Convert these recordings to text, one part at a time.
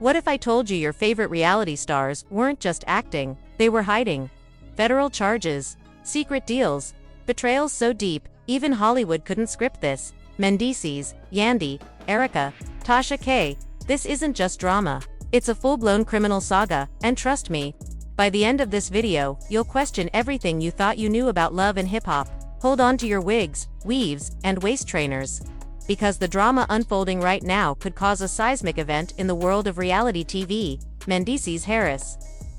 What if I told you your favorite reality stars weren't just acting, they were hiding? Federal charges, secret deals, betrayals so deep, even Hollywood couldn't script this. Mendeecees, Yandy, Erica, Tasha K. This isn't just drama. It's a full-blown criminal saga, and trust me, by the end of this video, you'll question everything you thought you knew about love and hip-hop. Hold on to your wigs, weaves, and waist trainers. Because the drama unfolding right now could cause a seismic event in the world of reality TV. Mendeecees Harris,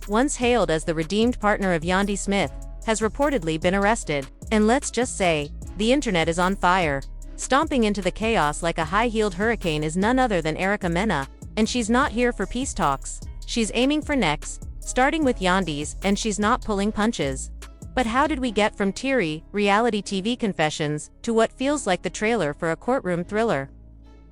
once hailed as the redeemed partner of Yandy Smith, has reportedly been arrested. And let's just say, the internet is on fire. Stomping into the chaos like a high-heeled hurricane is none other than Erica Mena, and she's not here for peace talks. She's aiming for necks, starting with Yandy's, and she's not pulling punches. But how did we get from teary, reality TV confessions, to what feels like the trailer for a courtroom thriller?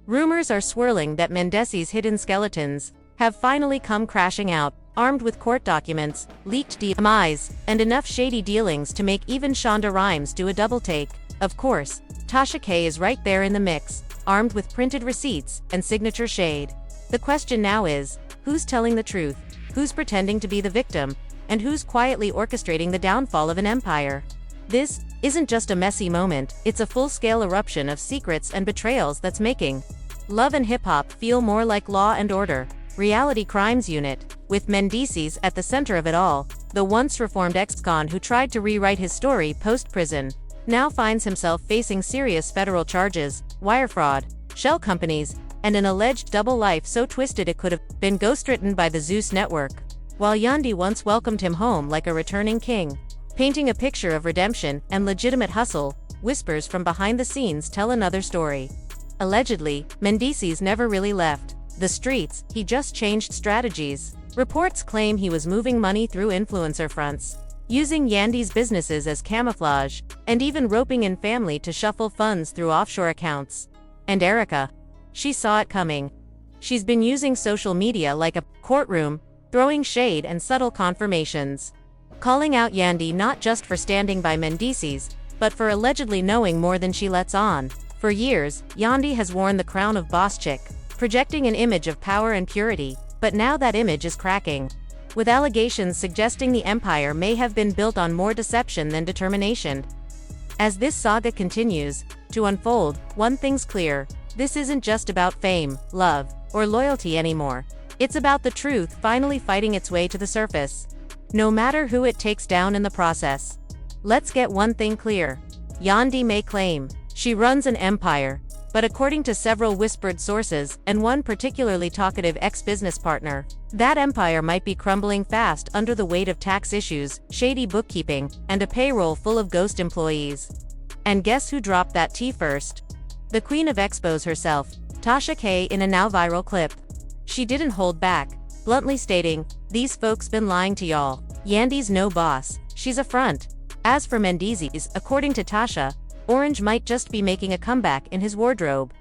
Rumors are swirling that Mendeecees' hidden skeletons have finally come crashing out, armed with court documents, leaked DMIs, and enough shady dealings to make even Shonda Rhimes do a double-take. Of course, Tasha K is right there in the mix, armed with printed receipts and signature shade. The question now is, who's telling the truth, who's pretending to be the victim, and who's quietly orchestrating the downfall of an empire? This isn't just a messy moment, it's a full-scale eruption of secrets and betrayals that's making love and hip-hop feel more like Law and Order, Reality Crimes Unit. With Mendeecees at the center of it all, the once-reformed ex-con who tried to rewrite his story post-prison, now finds himself facing serious federal charges, wire fraud, shell companies, and an alleged double life so twisted it could have been ghostwritten by the Zeus network. While Yandy once welcomed him home like a returning king, painting a picture of redemption and legitimate hustle, whispers from behind the scenes tell another story. Allegedly, Mendeecees never really left the streets, he just changed strategies. Reports claim he was moving money through influencer fronts, using Yandy's businesses as camouflage, and even roping in family to shuffle funds through offshore accounts. And Erica, she saw it coming. She's been using social media like a courtroom, throwing shade and subtle confirmations, calling out Yandy not just for standing by Mendeecees, but for allegedly knowing more than she lets on. For years, Yandy has worn the crown of boss chick, projecting an image of power and purity, but now that image is cracking, with allegations suggesting the empire may have been built on more deception than determination. As this saga continues to unfold, one thing's clear: this isn't just about fame, love, or loyalty anymore. It's about the truth finally fighting its way to the surface, no matter who it takes down in the process. Let's get one thing clear. Yandy may claim she runs an empire, but according to several whispered sources, and one particularly talkative ex-business partner, that empire might be crumbling fast under the weight of tax issues, shady bookkeeping, and a payroll full of ghost employees. And guess who dropped that tea first? The queen of expos herself, Tasha K, in a now viral clip. She didn't hold back, bluntly stating, "These folks been lying to y'all. Yandy's no boss, she's a front." As for Mendeecees, according to Tasha, orange might just be making a comeback in his wardrobe.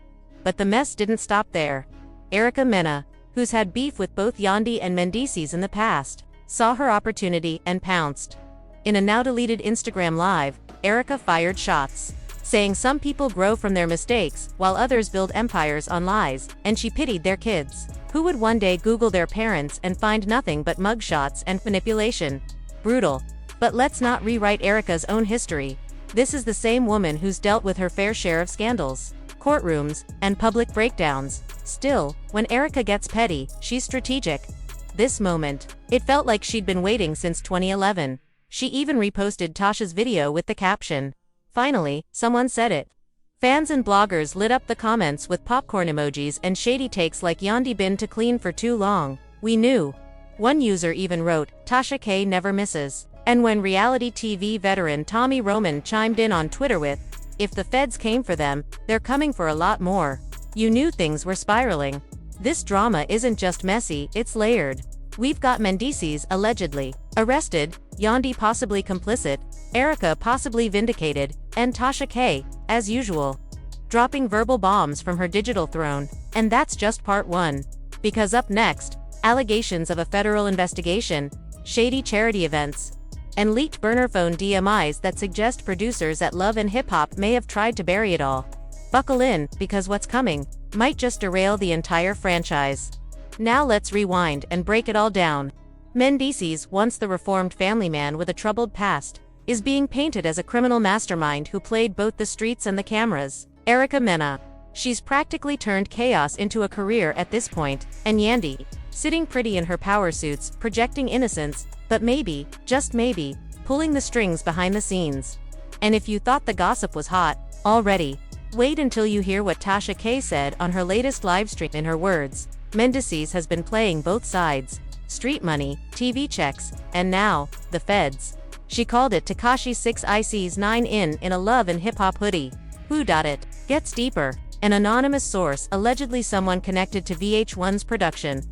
But the mess didn't stop there. Erica Mena, who's had beef with both Yandy and Mendeecees in the past, saw her opportunity and pounced. In a now-deleted Instagram Live, Erica fired shots, saying some people grow from their mistakes, while others build empires on lies, and she pitied their kids, who would one day Google their parents and find nothing but mugshots and manipulation. Brutal. But let's not rewrite Erica's own history. This is the same woman who's dealt with her fair share of scandals, courtrooms, and public breakdowns. Still, when Erica gets petty, she's strategic. This moment, it felt like she'd been waiting since 2011. She even reposted Tasha's video with the caption, "Finally, someone said it." Fans and bloggers lit up the comments with popcorn emojis and shady takes like Yandy been to clean for too long. "We knew." One user even wrote, "Tasha K never misses." And when reality TV veteran Tommy Roman chimed in on Twitter with, "If the feds came for them, they're coming for a lot more," you knew things were spiraling. This drama isn't just messy, it's layered. We've got Mendeecees allegedly arrested, Yandy possibly complicit, Erica possibly vindicated, and Tasha K, as usual, dropping verbal bombs from her digital throne. And that's just part one. Because up next, allegations of a federal investigation, shady charity events, and leaked burner phone DMIs that suggest producers at Love and Hip Hop may have tried to bury it all. Buckle in, because what's coming might just derail the entire franchise. Now let's rewind and break it all down. Mendeecees, once the reformed family man with a troubled past, is being painted as a criminal mastermind who played both the streets and the cameras. Erica Mena. She's practically turned chaos into a career at this point, and Yandy, sitting pretty in her power suits, projecting innocence, but maybe, just maybe, pulling the strings behind the scenes. And if you thought the gossip was hot already, wait until you hear what Tasha K said on her latest livestream. In her words, Mendeecees has been playing both sides: street money, TV checks, and now, the feds. She called it Tekashi 6 IC's 9 in a love and hip-hop hoodie. Who dot it? Gets deeper. An anonymous source, allegedly someone connected to VH1's production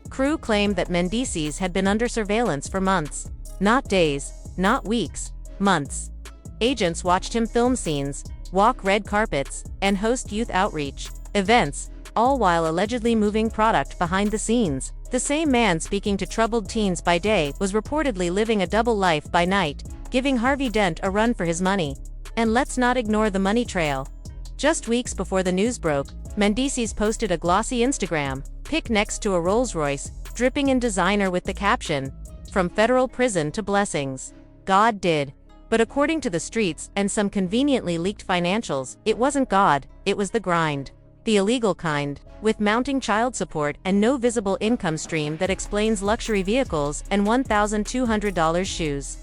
crew, claimed that Mendeecees had been under surveillance for months. Not days, not weeks, months. Agents watched him film scenes, walk red carpets, and host youth outreach events, all while allegedly moving product behind the scenes. The same man speaking to troubled teens by day was reportedly living a double life by night, giving Harvey Dent a run for his money. And let's not ignore the money trail. Just weeks before the news broke, Mendeecees posted a glossy Instagram pic next to a Rolls-Royce, dripping in designer, with the caption, "From federal prison to blessings. God did." But according to the streets and some conveniently leaked financials, it wasn't God, it was the grind. The illegal kind, with mounting child support and no visible income stream that explains luxury vehicles and $1,200 shoes.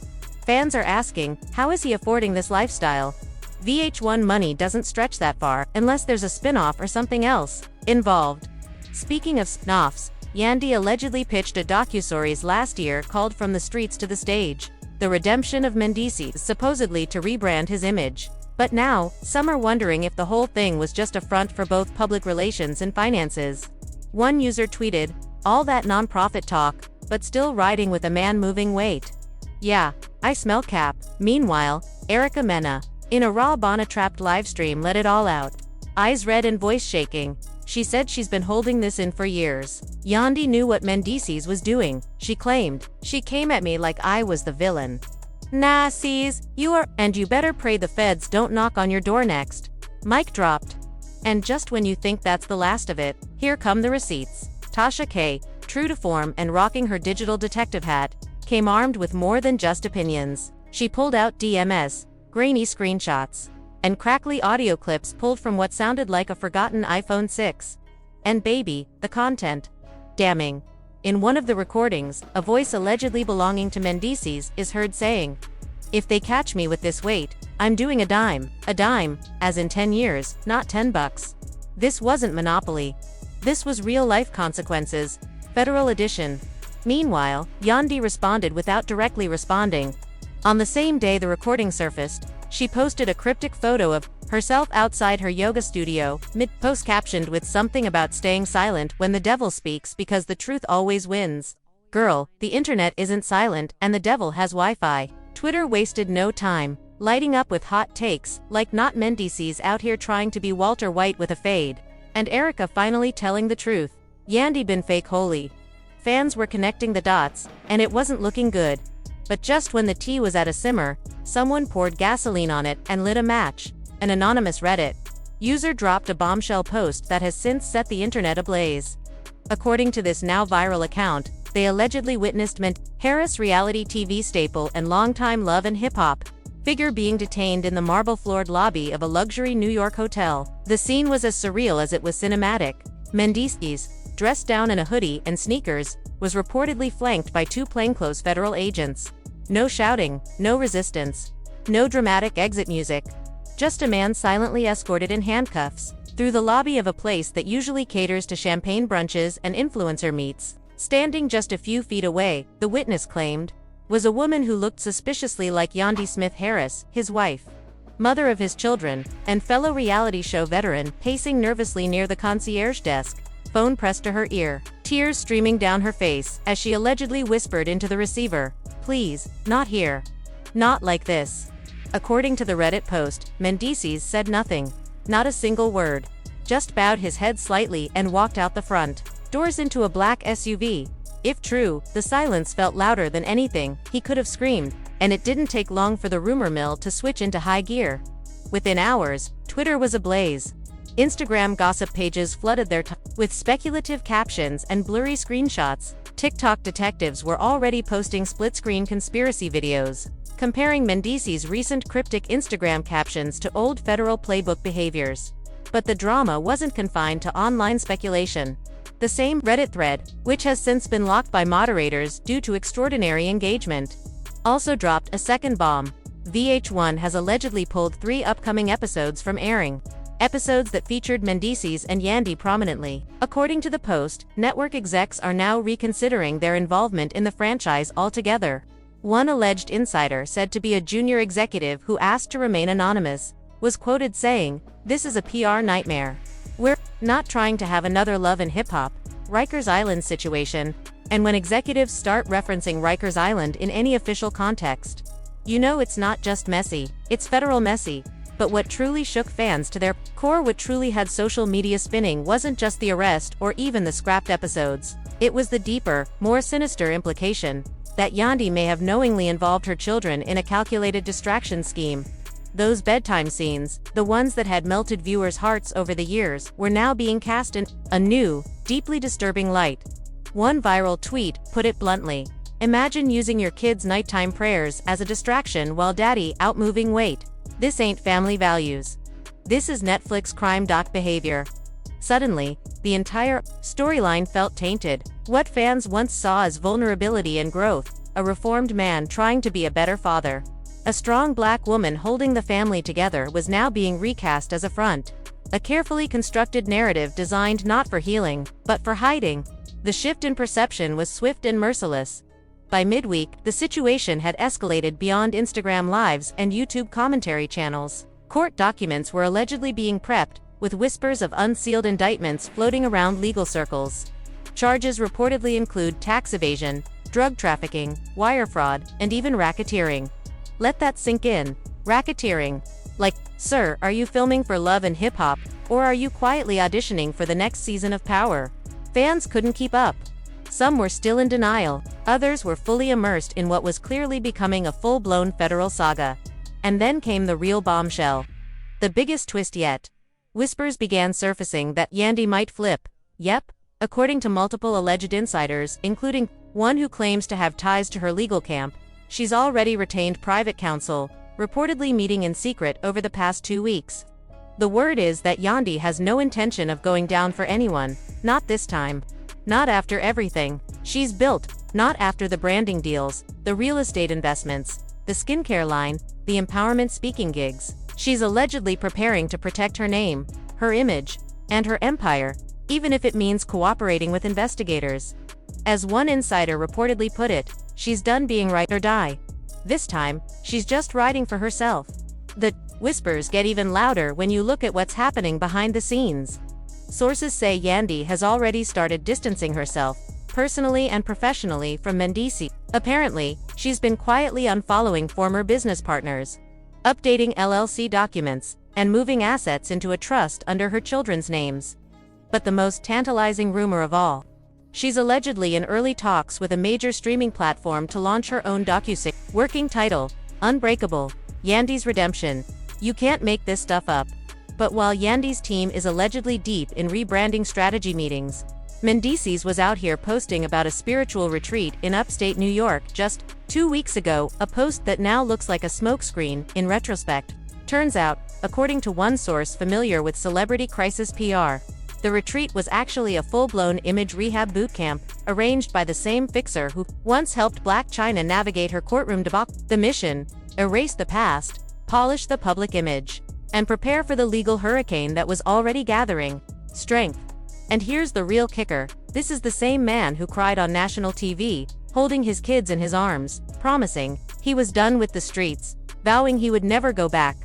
Fans are asking, how is he affording this lifestyle? VH1 money doesn't stretch that far, unless there's a spin-off or something else involved. Speaking of spin-offs, Yandy allegedly pitched a docuseries last year called From the Streets to the Stage: The Redemption of Mendeecees, supposedly to rebrand his image. But now, some are wondering if the whole thing was just a front for both public relations and finances. One user tweeted, "All that non-profit talk, but still riding with a man moving weight. Yeah, I smell cap." Meanwhile, Erica Mena, in a raw Bonnet-trapped livestream, let it all out. Eyes red and voice shaking. She said she's been holding this in for years. Yandy knew what Mendeecees was doing, she claimed. "She came at me like I was the villain. Nah, sees, you are, and you better pray the feds don't knock on your door next." Mic dropped. And just when you think that's the last of it, here come the receipts. Tasha K, true to form and rocking her digital detective hat, came armed with more than just opinions. She pulled out DMS, grainy screenshots, and crackly audio clips pulled from what sounded like a forgotten iPhone 6. And baby, the content. Damning. In one of the recordings, a voice allegedly belonging to Mendeecees is heard saying, "If they catch me with this weight, I'm doing a dime, as in 10 years, not $10. This wasn't Monopoly. This was real-life consequences, Federal Edition." Meanwhile, Yandy responded without directly responding. On the same day the recording surfaced, she posted a cryptic photo of herself outside her yoga studio, mid-post captioned with something about staying silent when the devil speaks because the truth always wins. Girl, the internet isn't silent and the devil has Wi-Fi. Twitter wasted no time, lighting up with hot takes, like not Mendeecees out here trying to be Walter White with a fade, and Erica finally telling the truth. Yandy been fake holy. Fans were connecting the dots, and it wasn't looking good. But just when the tea was at a simmer, someone poured gasoline on it and lit a match. An anonymous Reddit user dropped a bombshell post that has since set the internet ablaze. According to this now viral account, they allegedly witnessed Harris reality TV staple and longtime love and hip-hop figure being detained in the marble-floored lobby of a luxury New York hotel. The scene was as surreal as it was cinematic. Mendeecees, dressed down in a hoodie and sneakers, was reportedly flanked by 2 plainclothes federal agents. No shouting, no resistance, no dramatic exit music. Just a man silently escorted in handcuffs through the lobby of a place that usually caters to champagne brunches and influencer meets. Standing just a few feet away, the witness claimed, was a woman who looked suspiciously like Yandy Smith Harris, his wife, mother of his children, and fellow reality show veteran, pacing nervously near the concierge desk, phone pressed to her ear, tears streaming down her face as she allegedly whispered into the receiver, "Please, not here. Not like this." According to the Reddit post, Mendeecees said nothing. Not a single word. Just bowed his head slightly and walked out the front doors into a black SUV. If true, the silence felt louder than anything he could have screamed, and it didn't take long for the rumor mill to switch into high gear. Within hours, Twitter was ablaze. Instagram gossip pages flooded their with speculative captions and blurry screenshots. TikTok detectives were already posting split-screen conspiracy videos, comparing Mendeecees' recent cryptic Instagram captions to old federal playbook behaviors. But the drama wasn't confined to online speculation. The same Reddit thread, which has since been locked by moderators due to extraordinary engagement, also dropped a second bomb. VH1 has allegedly pulled 3 upcoming episodes from airing. Episodes that featured Mendeecees and Yandy prominently. According to the Post, network execs are now reconsidering their involvement in the franchise altogether. One alleged insider, said to be a junior executive who asked to remain anonymous, was quoted saying, "This is a PR nightmare. We're not trying to have another Love and Hip Hop, Rikers Island situation," and when executives start referencing Rikers Island in any official context, you know it's not just messy, it's federal messy. But what truly shook fans to their core, what truly had social media spinning, wasn't just the arrest or even the scrapped episodes. It was the deeper, more sinister implication that Yandy may have knowingly involved her children in a calculated distraction scheme. Those bedtime scenes, the ones that had melted viewers' hearts over the years, were now being cast in a new, deeply disturbing light. One viral tweet put it bluntly: "Imagine using your kids' nighttime prayers as a distraction while daddy out moving weight. This ain't family values. This is Netflix crime doc behavior." Suddenly, the entire storyline felt tainted. What fans once saw as vulnerability and growth, a reformed man trying to be a better father, a strong black woman holding the family together, was now being recast as a front. A carefully constructed narrative designed not for healing, but for hiding. The shift in perception was swift and merciless. By midweek, the situation had escalated beyond Instagram Lives and YouTube commentary channels. Court documents were allegedly being prepped, with whispers of unsealed indictments floating around legal circles. Charges reportedly include tax evasion, drug trafficking, wire fraud, and even racketeering. Let that sink in. Racketeering. Like, sir, are you filming for Love and Hip Hop, or are you quietly auditioning for the next season of Power? Fans couldn't keep up. Some were still in denial, others were fully immersed in what was clearly becoming a full-blown federal saga. And then came the real bombshell. The biggest twist yet. Whispers began surfacing that Yandy might flip. Yep, according to multiple alleged insiders, including one who claims to have ties to her legal camp, she's already retained private counsel, reportedly meeting in secret over the past 2 weeks. The word is that Yandy has no intention of going down for anyone, not this time. Not after everything she's built, not after the branding deals, the real estate investments, the skincare line, the empowerment speaking gigs. She's allegedly preparing to protect her name, her image, and her empire, even if it means cooperating with investigators. As one insider reportedly put it, she's done being right or die. This time, she's just riding for herself. The whispers get even louder when you look at what's happening behind the scenes. Sources say Yandy has already started distancing herself, personally and professionally, from Mendeecees. Apparently, she's been quietly unfollowing former business partners, updating LLC documents, and moving assets into a trust under her children's names. But the most tantalizing rumor of all: she's allegedly in early talks with a major streaming platform to launch her own docuseries. Working title: Unbreakable, Yandy's Redemption. You can't make this stuff up. But while Yandy's team is allegedly deep in rebranding strategy meetings, Mendeecees was out here posting about a spiritual retreat in upstate New York just 2 weeks ago, a post that now looks like a smokescreen in retrospect. Turns out, according to one source familiar with celebrity crisis PR, the retreat was actually a full-blown image rehab bootcamp, arranged by the same fixer who once helped Blac Chyna navigate her courtroom debacle. The mission: erase the past, polish the public image, and prepare for the legal hurricane that was already gathering strength. And here's the real kicker: this is the same man who cried on national TV, holding his kids in his arms, promising he was done with the streets, vowing he would never go back.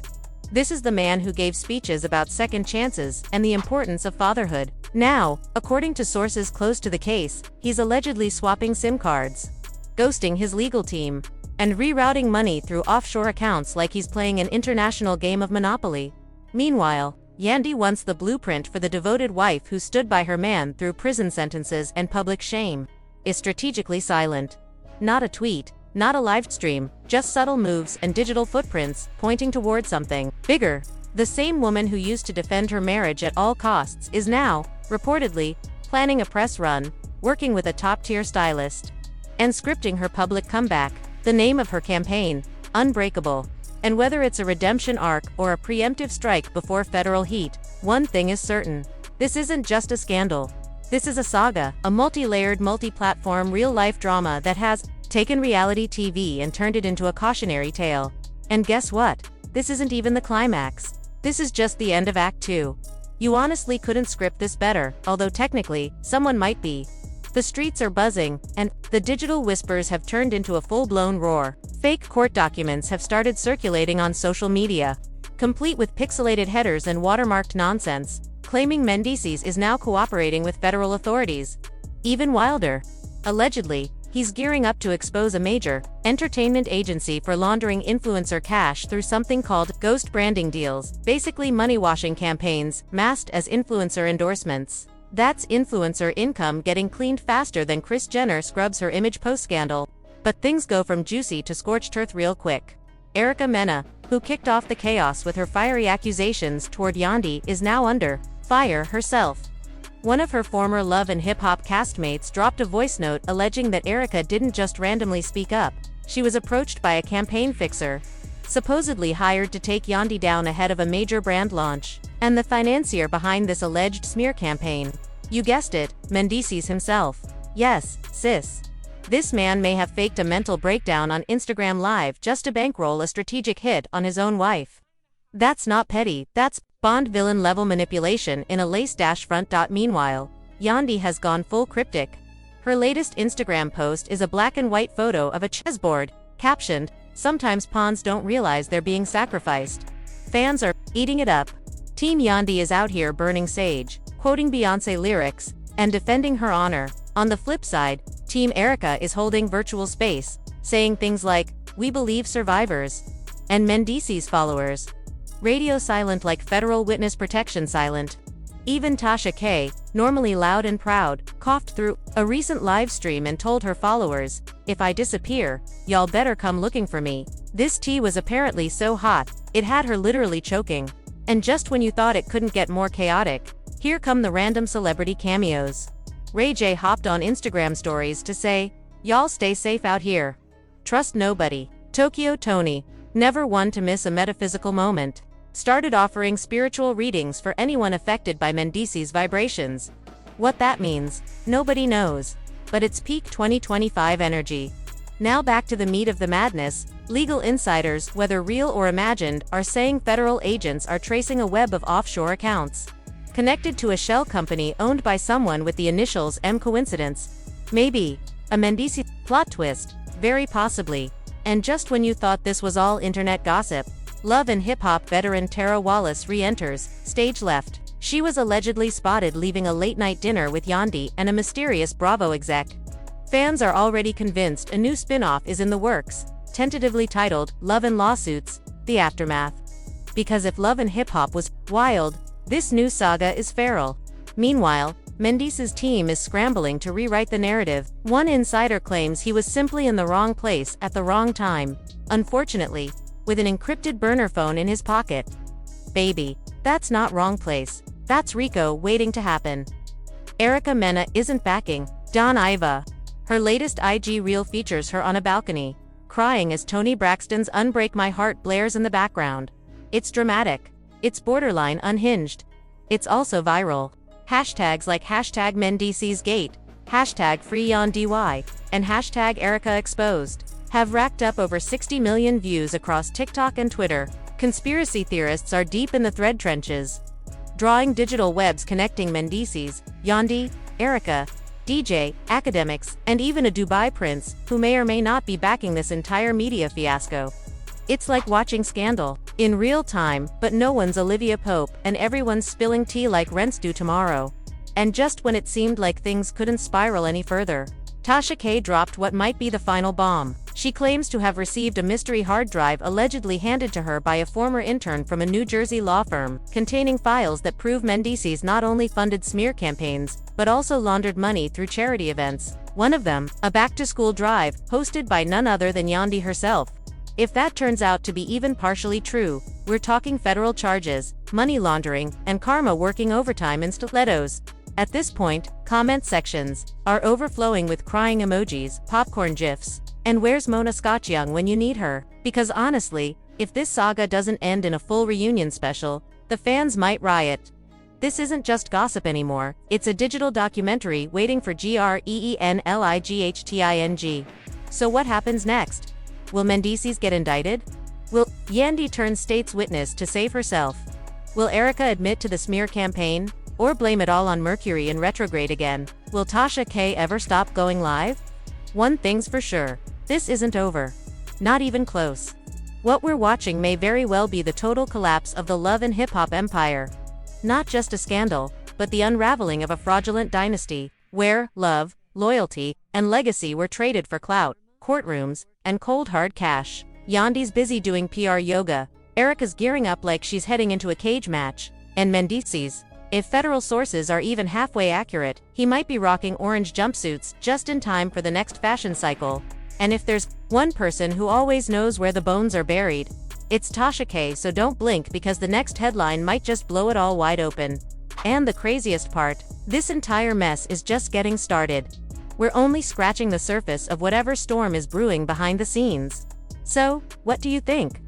This is the man who gave speeches about second chances and the importance of fatherhood. Now, according to sources close to the case, he's allegedly swapping SIM cards, ghosting his legal team, and rerouting money through offshore accounts like he's playing an international game of Monopoly. Meanwhile, Yandy, once the blueprint for the devoted wife who stood by her man through prison sentences and public shame, is strategically silent. Not a tweet, not a live stream, just subtle moves and digital footprints pointing toward something bigger. The same woman who used to defend her marriage at all costs is now, reportedly, planning a press run, working with a top-tier stylist, and scripting her public comeback. The name of her campaign, Unbreakable. And whether it's a redemption arc or a preemptive strike before federal heat, one thing is certain. This isn't just a scandal. This is a saga, a multi-layered, multi-platform, real-life drama that has taken reality TV and turned it into a cautionary tale. And guess what? This isn't even the climax. This is just the end of Act 2. You honestly couldn't script this better, although technically, someone might be. The streets are buzzing, and the digital whispers have turned into a full-blown roar. Fake court documents have started circulating on social media, complete with pixelated headers and watermarked nonsense, claiming Mendeecees is now cooperating with federal authorities. Even wilder. Allegedly, he's gearing up to expose a major entertainment agency for laundering influencer cash through something called ghost branding deals, basically money-washing campaigns, masked as influencer endorsements. That's influencer income getting cleaned faster than Kris Jenner scrubs her image post-scandal. But things go from juicy to scorched earth real quick. Erica Mena, who kicked off the chaos with her fiery accusations toward Yandy, is now under fire herself. One of her former Love and Hip Hop castmates dropped a voice note alleging that Erica didn't just randomly speak up. She was approached by a campaign fixer, supposedly hired to take Yandy down ahead of a major brand launch, and the financier behind this alleged smear campaign. You guessed it, Mendeecees himself. Yes, sis. This man may have faked a mental breakdown on Instagram Live just to bankroll a strategic hit on his own wife. That's not petty, that's Bond villain level manipulation in a lace-front. Meanwhile, Yandy has gone full cryptic. Her latest Instagram post is a black and white photo of a chessboard, captioned, "Sometimes pawns don't realize they're being sacrificed." Fans are eating it up. Team Yandy is out here burning sage, quoting Beyoncé lyrics, and defending her honor. On the flip side, Team Erica is holding virtual space, saying things like, "We believe survivors," and Mendeecees followers. Radio silent like federal witness protection silent. Even Tasha K, normally loud and proud, coughed through a recent live stream and told her followers, "If I disappear, y'all better come looking for me." This tea was apparently so hot, it had her literally choking. And just when you thought it couldn't get more chaotic, here come the random celebrity cameos. Ray J hopped on Instagram stories to say, "Y'all stay safe out here. Trust nobody." Tokyo Tony, never one to miss a metaphysical moment, started offering spiritual readings for anyone affected by Mendeecees vibrations. What that means, nobody knows. But it's peak 2025 energy. Now back to the meat of the madness. Legal insiders, whether real or imagined, are saying federal agents are tracing a web of offshore accounts connected to a shell company owned by someone with the initials M. Coincidence? Maybe. A Mendeecees plot twist? Very possibly. And just when you thought this was all internet gossip, Love and Hip Hop veteran Tara Wallace re-enters, stage left. She was allegedly spotted leaving a late-night dinner with Yandy and a mysterious Bravo exec. Fans are already convinced a new spin-off is in the works, tentatively titled Love and Lawsuits: The Aftermath. Because if Love and Hip Hop was wild, this new saga is feral. Meanwhile, Mendeecees' team is scrambling to rewrite the narrative. One insider claims he was simply in the wrong place at the wrong time, unfortunately, with an encrypted burner phone in his pocket. Baby, that's not wrong place. That's Rico waiting to happen. Erica Mena isn't backing Don Iva. Her latest IG reel features her on a balcony, crying as Toni Braxton's Unbreak My Heart blares in the background. It's dramatic. It's borderline unhinged. It's also viral. Hashtags like hashtag #MendeeceesGate, hashtag FreeYandy, and hashtag Erica Exposed have racked up over 60 million views across TikTok and Twitter. Conspiracy theorists are deep in the thread trenches, drawing digital webs connecting Mendeecees, Yandy, Erica, DJ, academics, and even a Dubai prince, who may or may not be backing this entire media fiasco. It's like watching Scandal in real time, but no one's Olivia Pope, and everyone's spilling tea like rents due tomorrow. And just when it seemed like things couldn't spiral any further, Tasha K dropped what might be the final bomb. She claims to have received a mystery hard drive allegedly handed to her by a former intern from a New Jersey law firm, containing files that prove Mendeecees not only funded smear campaigns, but also laundered money through charity events. One of them, a back-to-school drive, hosted by none other than Yandy herself. If that turns out to be even partially true, we're talking federal charges, money laundering, and karma working overtime in stilettos. At this point, comment sections are overflowing with crying emojis, popcorn gifs, and where's Mona Scotchyoung when you need her? Because honestly, if this saga doesn't end in a full reunion special, the fans might riot. This isn't just gossip anymore, it's a digital documentary waiting for GREENLIGHTING. So what happens next? Will Mendeecees get indicted? Will Yandy turn state's witness to save herself? Will Erica admit to the smear campaign? Or blame it all on Mercury in retrograde again? Will Tasha K ever stop going live? One thing's for sure, this isn't over. Not even close. What we're watching may very well be the total collapse of the love and hip-hop empire. Not just a scandal, but the unraveling of a fraudulent dynasty, where love, loyalty, and legacy were traded for clout, courtrooms, and cold hard cash. Yandy's busy doing PR yoga, Erica's gearing up like she's heading into a cage match, and Mendeecees, if federal sources are even halfway accurate, he might be rocking orange jumpsuits just in time for the next fashion cycle. And if there's one person who always knows where the bones are buried, it's Tasha K, so don't blink because the next headline might just blow it all wide open. And the craziest part, this entire mess is just getting started. We're only scratching the surface of whatever storm is brewing behind the scenes. So, what do you think?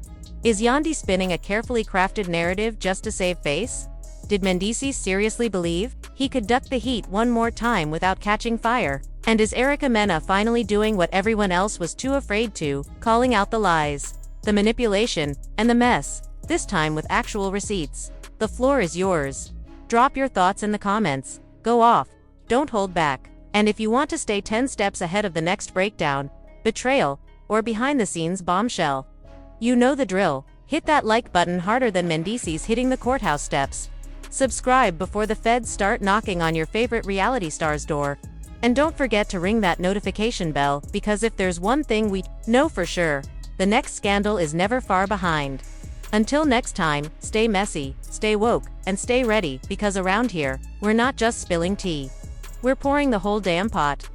Is Yandy spinning a carefully crafted narrative just to save face? Did Mendeecees seriously believe he could duck the heat one more time without catching fire? And is Erica Mena finally doing what everyone else was too afraid to, calling out the lies, the manipulation, and the mess, this time with actual receipts? The floor is yours. Drop your thoughts in the comments. Go off. Don't hold back. And if you want to stay 10 steps ahead of the next breakdown, betrayal, or behind-the-scenes bombshell, you know the drill. Hit that like button harder than Mendeecees hitting the courthouse steps. Subscribe before the feds start knocking on your favorite reality star's door. And don't forget to ring that notification bell, because if there's one thing we know for sure, the next scandal is never far behind. Until next time, stay messy, stay woke, and stay ready, because around here, we're not just spilling tea. We're pouring the whole damn pot.